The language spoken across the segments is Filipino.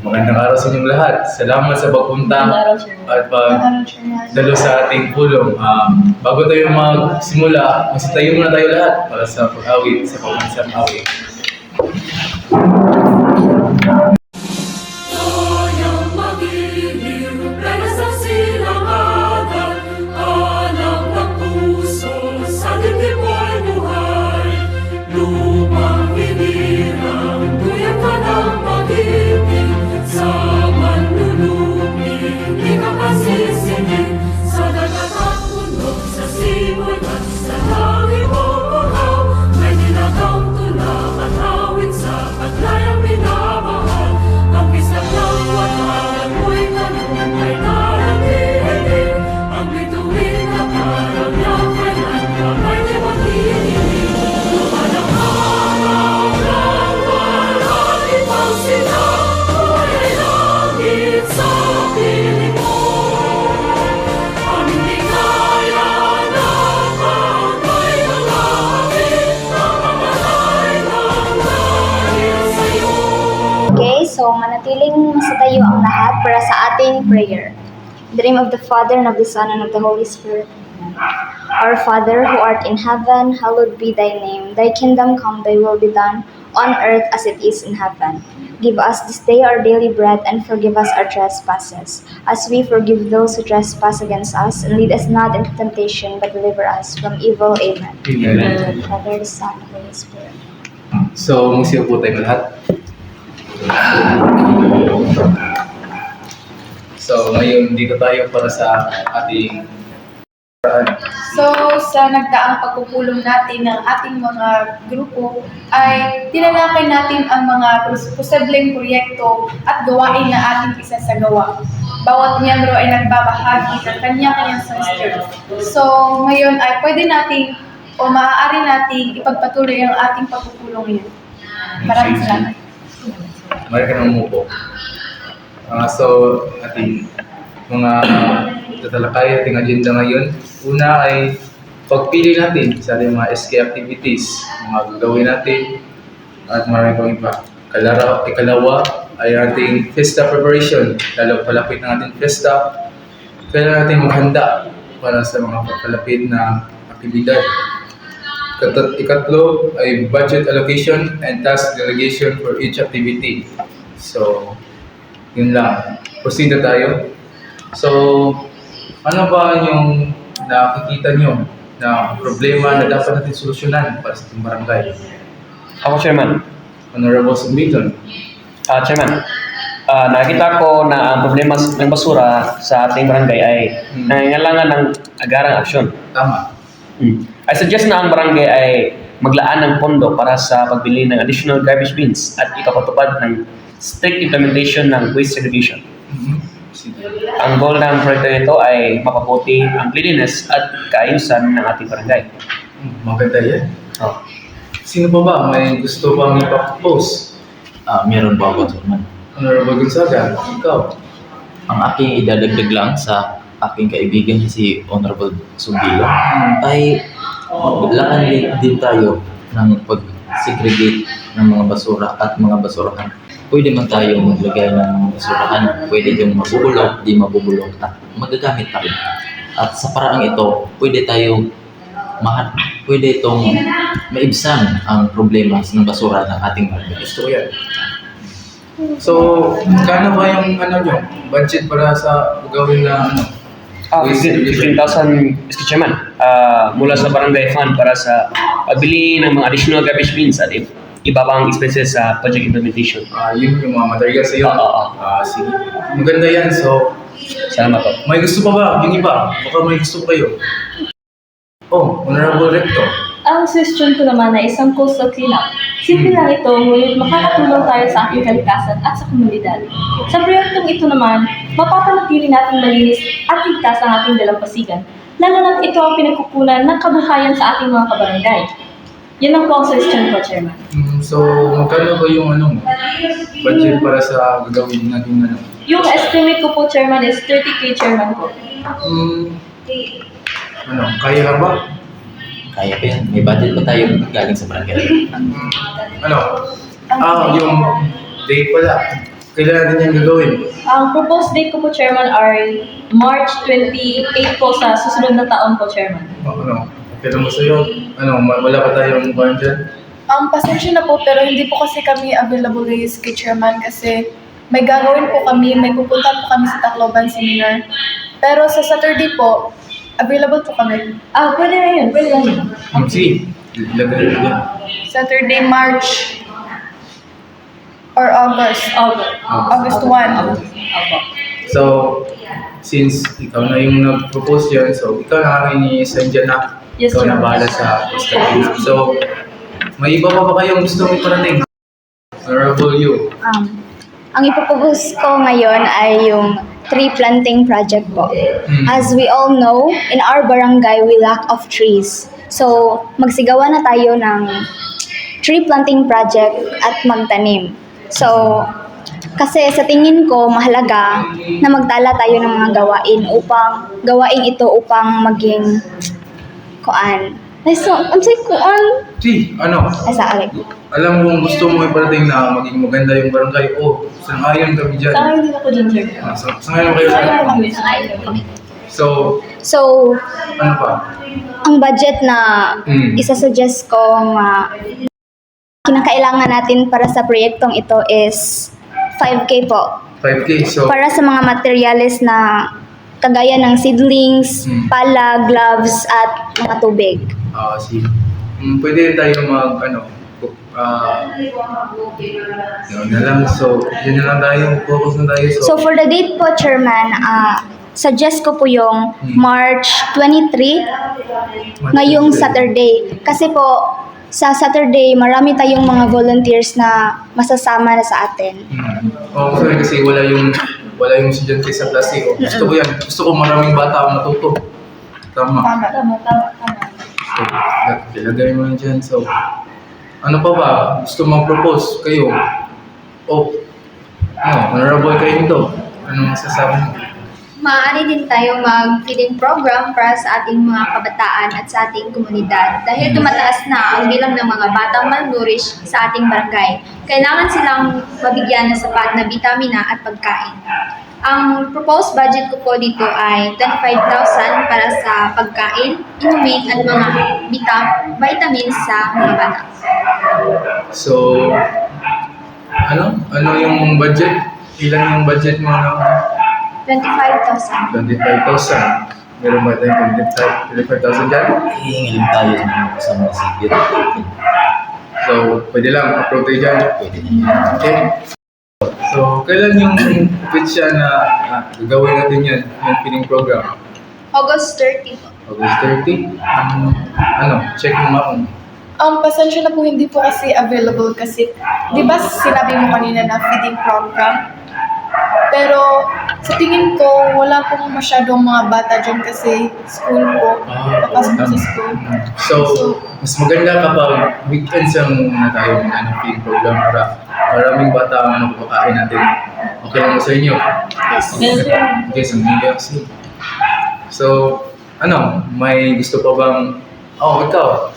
Magandang araw sa inyong lahat. Salamat sa pagpunta at pagdalo sa ating pulong. Bago tayo magsimula, magsitayo muna tayo lahat para sa pag-awit, sa pagkansang awit. So, manatiling masatayo ang lahat para sa ating prayer. In the name of the Father, and of the Son, and of the Holy Spirit. Our Father, who art in heaven, hallowed be thy name. Thy kingdom come, thy will be done, on earth as it is in heaven. Give us this day our daily bread, and forgive us our trespasses, as we forgive those who trespass against us. And lead us not into temptation, but deliver us from evil. Amen. Amen. Father, the Son, and the Holy Spirit. So, musiyo po tayong lahat. So, ngayon dito tayo para sa ating So, sa nagdaang pagpupulong natin ng ating mga grupo, ay tinalakay natin ang mga posibleng proyekto at gawain na ating isasagawa. Bawat miyembro ay nagbabahagi ng kanya-kanyang semester. So, ngayon ay pwede nating o maaari nating ipagpatuloy ang ating pagpupulong yun. Maraming salamat. Mari ka nang umupo. So, ating mga tatalakay ating agenda ngayon. Una ay pagpili natin sa ating mga SK activities, mga gagawin natin, at marami pang iba. Ikalawa ay ating Fiesta preparation. Lalo palapit ng ating Fiesta, kailangan natin maghanda para sa mga papalapit na aktibidad. Ikatlo ay budget allocation and task delegation for each activity. So, yun lang. Proceed na tayo. So, ano ba yung nakikita nyo na problema na dapat natin solusyonan para sa ating barangay? Ako, Chairman. Honorable Submiton. Chairman, nakita ko na ang problema ng basura sa ating barangay ay nangangailangan ng agarang aksyon. Tama. I suggest na ang barangay ay maglaan ng pondo para sa pagbili ng additional garbage bins at ipapatupad ng strict implementation ng waste segregation. Ang goal ng proyekto nito ay mapabuti ang cleanliness at kaayusan ng ating barangay. Maganda yan. Oh. Sino pa ba may gusto bang ipapropose? Meron po ako, Chairman. Honorable Gonzaga, ikaw. Ang aking idadagdag lang sa aking kaibigan si Honorable Sundilo ay maglaan din tayo ng pag-segregate ng mga basura at mga basurahan. Pwede man tayo maglagay ng mga basurahan, pwede itong mabubulok, di mabubulok at magagamit pa rin. At sa paraang ito, pwede itong maibsan ang problema ng basura ng ating barangay. Gusto ko yan. So, kano ba yung budget para sa gagawin na 15,000, Mr. Chairman, mula sa barangay fund para sa pagbili ng mga additional garbage bins at iba pang expenses sa project implementation. Yun yung mga material sa iyo. Sige. Maganda yan. So, Salamat po. may gusto pa ba? Yung iba? Baka may gusto pa kayo. Honorable Rector. Ang suggestion ko naman ay isang coastal cleanup. Simple lang ito, ngunit makakatulong tayo sa ating kalikasan at sa komunidad. Sa proyektong ito naman, mapapanatili natin malinis at ligtas ang ating dalampasigan, lalo na't ito ang pinagkukunan ng kabuhayan sa ating mga kabarangay. Yan ang po ang suggestion ko, Chairman. So, magkano ba yung budget para sa gagawin natin Yung estimate ko po, Chairman, is 30K, Chairman ko. Kaya ka ba? Kaya pa yan. May budget pa tayo galing sa barangay. Yung date pala. kailan natin yan gagawin? Ang proposed date ko po, Chairman, ay March 28 po sa susunod na taon po, Chairman. Ano, okay lang mo sa'yo? Ano, wala pa tayong buwan dyan? Pasensya na po, pero hindi po kasi kami available ngayon kay Chairman kasi may gagawin po kami, may pupuntahan po kami sa Tacloban Seminar. Pero sa Saturday po, available po kami. Pwede na yun, pwede na yun. Sige, ilagay mo dyan. Saturday, March or August. August 1. Opo. So, since ikaw na yung nag-propose dyan, so ikaw na kami ni-send dyan na. Yes, Ikaw na sir. bahala sa poster. So, may iba pa ba kayong gusto mo iparating? Honorable you. Ang ipopropose ko ngayon ay yung tree planting project po. As we all know, in our barangay, we lack of trees. So, magsigawa na tayo ng tree planting project at magtanim. So, kasi sa tingin ko, mahalaga na magtala tayo ng mga gawain ito upang maging kuan. Ay, so, ang say kuan. Si, ano? Ay, sorry. Alam mo kung gusto mo iparating na maging maganda yung barangay, sangayon kami dyan. Sa akin din ako dyan, sir. Sangayon kayo Sa akin sa kami, sa akin kami. So, So, ano pa? ang budget na Mm. isasuggest ko kinakailangan natin para sa proyektong ito is 5K po. 5K. So, Para sa mga materyales na kagaya ng seedlings, pala, gloves, at mga tubig. sige. Pwede rin tayo yun na lang. So, yun na lang tayo. Focus na tayo. So for the date po, Chairman, suggest ko po yung March 23, ngayong Saturday. Kasi po, sa Saturday, marami tayong mga volunteers na masasama na sa atin. Sorry kasi wala yung estudyante sa klase. Gusto ko yan. Gusto ko maraming bata ang matuto. Tama. Tama. Tama. So, ilagay mo yun dyan. So, ano pa ba? Gusto mong propose kayo? Honorable kayo nito. Anong masasabi mo? Maaari din tayo mag-feeding program para sa ating mga kabataan at sa ating komunidad dahil tumataas na ang bilang ng mga batang malnourished sa ating barangay. Kailangan silang mabigyan ng sapat na bitamina at pagkain. Ang proposed budget ko po dito ay 25,000 para sa pagkain, inumin at mga vitamins sa mga bata. So, ano yung budget? Ilan yung budget mo na? 25,000. 25,000. Meron ba tayong 25,000 dyan? Hihingi lang tayo sa mga kasama si Peter. So, pwede lang, upload tayo dyan. Pwede na yun. Okay? So, kailan yung pitcha na gagawin natin yan, yung feeding program? August 30 po. August 30? Check mo nga kung Pasensya na po, hindi po kasi available kasi, di ba sinabi mo kanina na feeding program? Pero sa tingin ko, wala pong masyadong mga bata dyan kasi school po, papasok po sa school. So, mas maganda kapag weekends ang muna tayo ng feeding program para maraming bata ang magpapakain natin. Okay lang mo sa inyo? Yes. Okay, sa media kasi. So, may gusto pa bang... ikaw.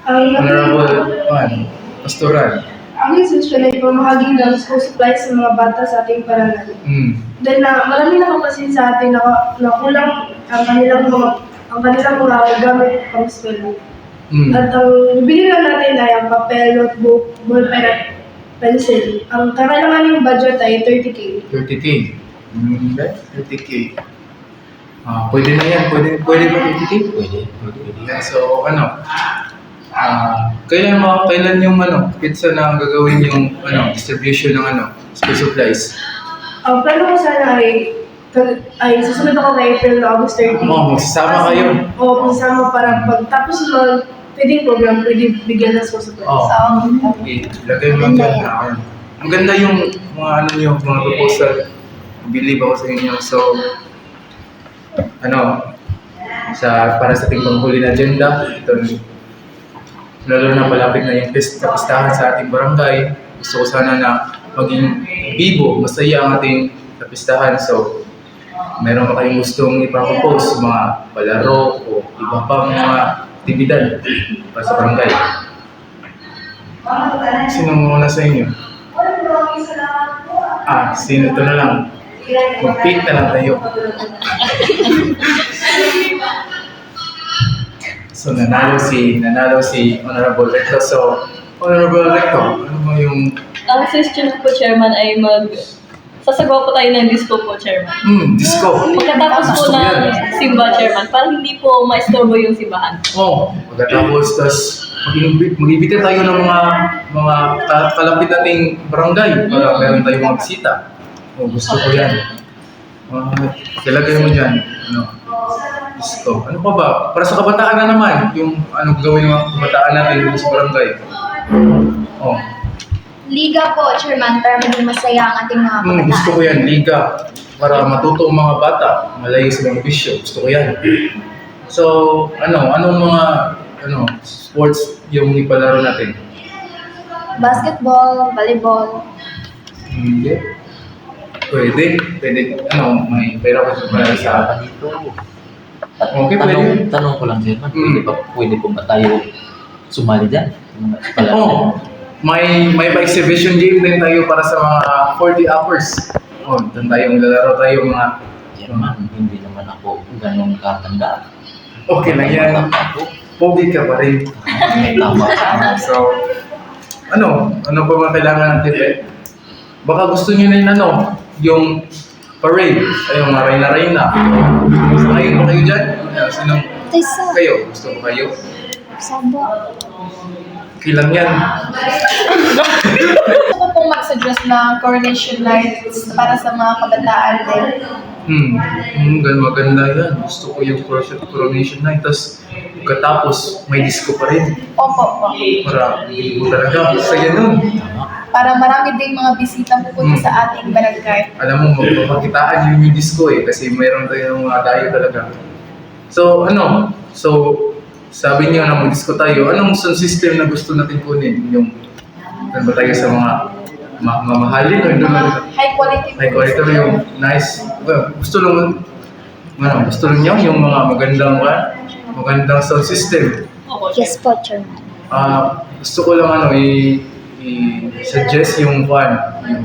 Honorable Pastoral. Ang institution ay pamahagi ng school supplies sa mga bata sa ating barangay. Then marami nakapasin sa atin na kulang ang kanilang mga gamit pang eskwela. At ang bibili lang natin ay ang papel, notebook, ballpen at pencil. Ang kakailanganing budget ay 30K. 30K. 30K. Pwede na yan. Pwede ba 30K? Pwede. Yeah, so, kailan yung pizza na gagawin yung distribution ng school supplies? Ang plano ko sana ay susunod ako kay April na August 30. Magsasama kayo. Magsasama para pagtapos ng feeding program, pwede bigyan ng school supplies. Okay, lagay mo lang dyan na ang ganda yung mga mga proposal. Believe ako sa inyo. So, para sa ating panghuli na agenda, lalo na palapit na yung kapistahan sa ating barangay. Gusto ko sana na maging bibo, masaya ang ating kapistahan. So, meron ba kayong gustong ipapropose, mga palaro o iba pang mga aktibidad para sa barangay? Sino muna sa inyo? Sino ito na lang? Mag-pick na lang tayo. So, nanalo si Honorable Recto. So, Honorable Recto, ano mo yung... Ang suggestion ko po, Chairman, ay sasagawa po tayo ng disco po, Chairman. Disco. Pagkatapos po Gusto ko ng yan. simba, Chairman, para hindi po maistorbo yung simbahan. Pagkatapos, tas mag-ibita tayo ng mga kalapit nating barangay para meron tayong mga bisita. Gusto ko yan. Kilagay mo dyan. Disco. Ano pa ba? Para sa kabataan na naman, yung gawin ng mga kabataan natin dito sa barangay. Liga po, Chairman, para maging masaya ang ating mga kabataan. Gusto ko yan, liga. Para matuto ang mga bata, malayo sa mga bisyo. Gusto ko yan. So, anong mga sports yung ipalaro natin? Basketball, volleyball. Hindi. Pwede. May pera ko para sa... Dito. Okay, pwede. Tanong ko lang, Chairman, pwede po ba tayo sumali dyan? May exhibition game din tayo para sa mga 40 uppers. Doon tayo lalaro tayo mga... Chairman, hindi naman ako ganun katanda. Okay lang yan. Pogi ka pa rin. May tama. So, ano ba mga kailangan natin? Baka gusto nyo na yung parade. Yung mga reyna-reyna. Gusto kayo ba kayo dyan? Sinong kayo? Gusto mo kayo? Sabo. Okay lang yan. Gusto ko pong mag-suggest ng coronation nights para sa mga kabataan din. Maganda yan. Gusto ko yung coronation night. Tapos, pagkatapos, may disco pa rin. Opo. Para hindi mo talaga. Saya nun. Para marami ding mga bisita pupunta sa ating barangay. Alam mo, magpapakitaan yun yung disco kasi mayroon tayong mga dayo talaga. So, sabi niyo na mag-disco tayo, anong sound system na gusto natin kunin? Yung, ba tayo sa mga mamahalin o yung High quality. high quality o yung nice? Gusto lang niyo yung mga magandang sound system. Yes po, Chairman. Gusto ko lang i-suggest yung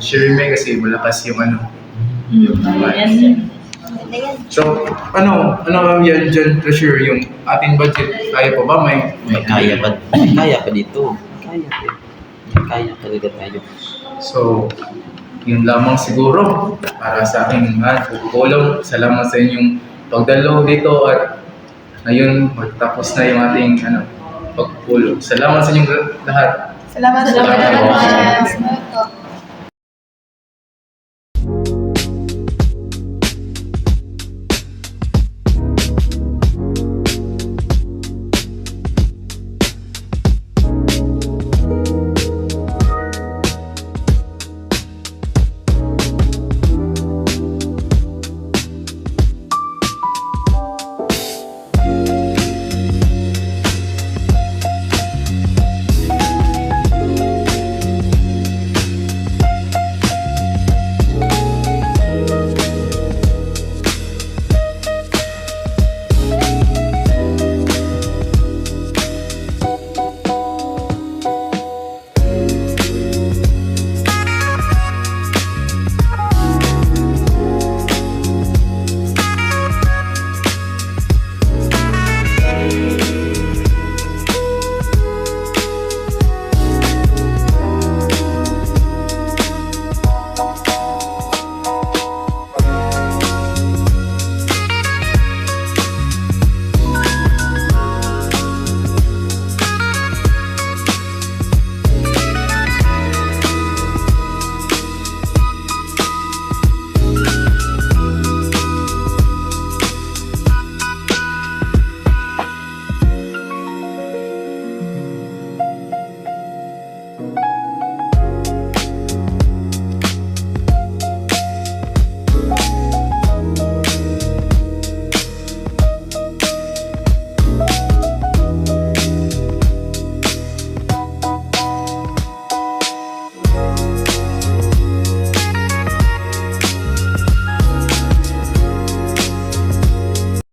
Shirime kasi malakas yung yung Yan. Maganda yan. So, ano yan dyan, Treasure, yung ating budget, kaya pa ba? May Kaya pa dito. Kaya talaga tayo. So, yun lamang siguro para sa aking pagpupulong. Salamat sa inyong pagdalo dito at ngayon magtapos na yung ating pagpupulong. Salamat sa inyong lahat. Salamat. Salamat. Salamat.